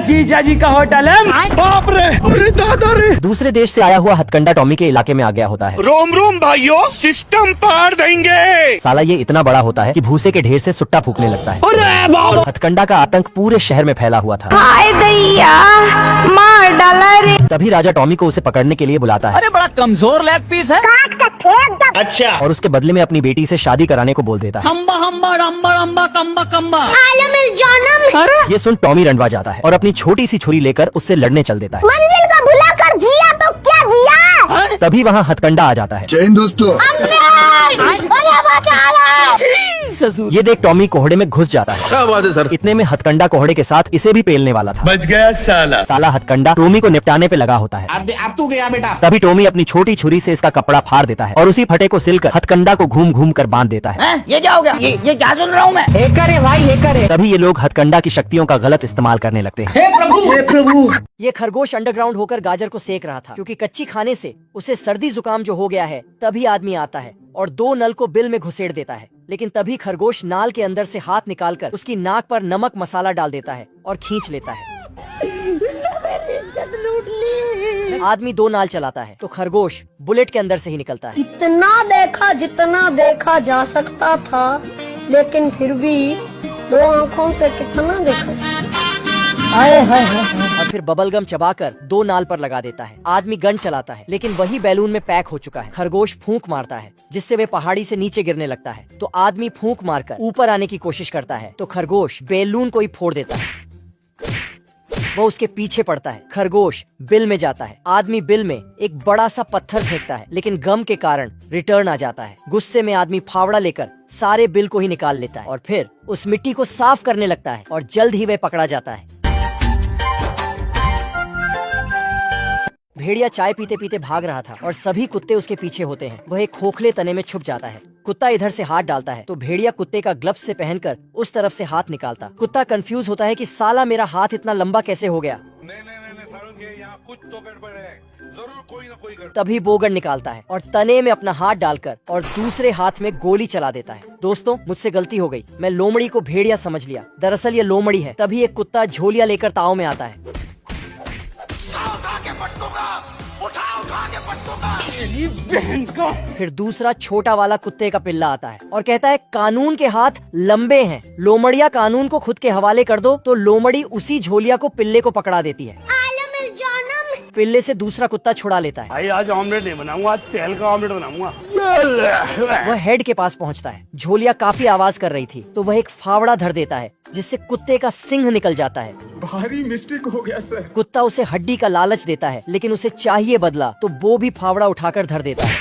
जीजा जी का होटल है। बाप रे, अरे दादा रे। दूसरे देश से आया हुआ हथकंडा टॉमी के इलाके में आ गया होता है। रोम रोम भाइयों, सिस्टम पार देंगे। साला ये इतना बड़ा होता है कि भूसे के ढेर से सुट्टा फूकने लगता है। हथकंडा का आतंक पूरे शहर में फैला हुआ था। हाय दैया, मार डाला रे। तभी राजा टॉमी को उसे पकड़ने के लिए बुलाता है। अरे बड़ा कमजोर लेग पीस है। अच्छा, और उसके बदले में अपनी बेटी से शादी कराने को बोल देता है। हम्बा हम्बा रम्बा रम्बा कम्बा कम्बा। आलम जानम। अरे ये सुन टॉमी रंडवा जाता है और अपनी छोटी सी छुरी लेकर उससे लड़ने चल देता है। मंजिल का भुला कर जिया तो क्या जिया। तभी वहाँ हथकंडा आ जाता है। जय हिंद दोस्तों। ससुर। ये देख टॉमी कोहड़े में घुस जाता है। क्या बात है सर। इतने में हथकंडा कोहड़े के साथ इसे भी पेलने वाला था। बच गया साला। साला हथकंडा टॉमी को निपटाने पे लगा होता है। अब तू गया बेटा। तभी टॉमी अपनी छोटी छुरी से इसका कपड़ा फाड़ देता है और उसी फटे को सिलकर हथकंडा को घूम घूम कर बांध देता है। ये क्या हो गया? ये क्या सुन रहा हूँ मैं? हे करे भाई, हे करे। तभी ये लोग हथकंडा की शक्तियों का गलत इस्तेमाल करने लगते हैं। हे प्रभु, हे प्रभु। ये खरगोश अंडरग्राउंड होकर गाजर को सेक रहा था, क्योंकि कच्ची खाने से उसे सर्दी जुकाम जो हो गया है। तभी आदमी आता है और 2 नल को बिल में घुसेड़ देता है। लेकिन तभी खरगोश नाल के अंदर से हाथ निकालकर उसकी नाक पर नमक मसाला डाल देता है और खींच लेता है। आदमी 2 नाल चलाता है तो खरगोश बुलेट के अंदर से ही निकलता है। इतना देखा जितना देखा जा सकता था, लेकिन फिर भी 2 आँखों से कितना देखा। हाय हाय हाय। और फिर बबलगम चबाकर 2 नाल पर लगा देता है। आदमी गन चलाता है, लेकिन वही बैलून में पैक हो चुका है। खरगोश फूंक मारता है, जिससे वे पहाड़ी से नीचे गिरने लगता है। तो आदमी फूंक मारकर ऊपर आने की कोशिश करता है तो खरगोश बैलून को ही फोड़ देता है। वो उसके पीछे पड़ता है। खरगोश बिल में जाता है। आदमी बिल में एक बड़ा सा पत्थर फेंकता है, लेकिन गम के कारण रिटर्न आ जाता है। गुस्से में आदमी फावड़ा लेकर सारे बिल को ही निकाल लेता है और फिर उस मिट्टी को साफ करने लगता है और जल्द ही वह पकड़ा जाता है। भेड़िया चाय पीते पीते भाग रहा था और सभी कुत्ते उसके पीछे होते हैं। वह एक खोखले तने में छुप जाता है। कुत्ता इधर से हाथ डालता है तो भेड़िया कुत्ते का ग्लव्स से पहनकर उस तरफ से हाथ निकालता। कुत्ता कंफ्यूज होता है कि साला मेरा हाथ इतना लंबा कैसे हो गया। नहीं सारुण, यहाँ कुछ तो गड़बड़ है। जरूर कोई ना कोई गड़बड़। तभी बोगन निकालता है और तने में अपना हाथ डालकर और दूसरे हाथ में गोली चला देता है। दोस्तों, मुझसे गलती हो गई। मैं लोमड़ी को भेड़िया समझ लिया, दरअसल ये लोमड़ी है। तभी एक कुत्ता झोलिया लेकर ताव में आता है। फिर दूसरा छोटा वाला कुत्ते का पिल्ला आता है और कहता है कानून के हाथ लंबे हैं, लोमड़िया कानून को खुद के हवाले कर दो। तो लोमड़ी उसी झोलिया को पिल्ले को पकड़ा देती है। पिल्ले से दूसरा कुत्ता छुड़ा लेता है। भाई आज ऑमलेट नहीं बनाऊंगा, आज तेल का ऑमलेट बनाऊंगा। वह हेड के पास पहुंचता है। झोलिया काफी आवाज कर रही थी तो वह एक फावड़ा धर देता है, जिससे कुत्ते का सिंह निकल जाता है। भारी मिस्टेक हो गया सर। कुत्ता उसे हड्डी का लालच देता है, लेकिन उसे चाहिए बदला तो वो भी फावड़ा उठाकर धर देता है।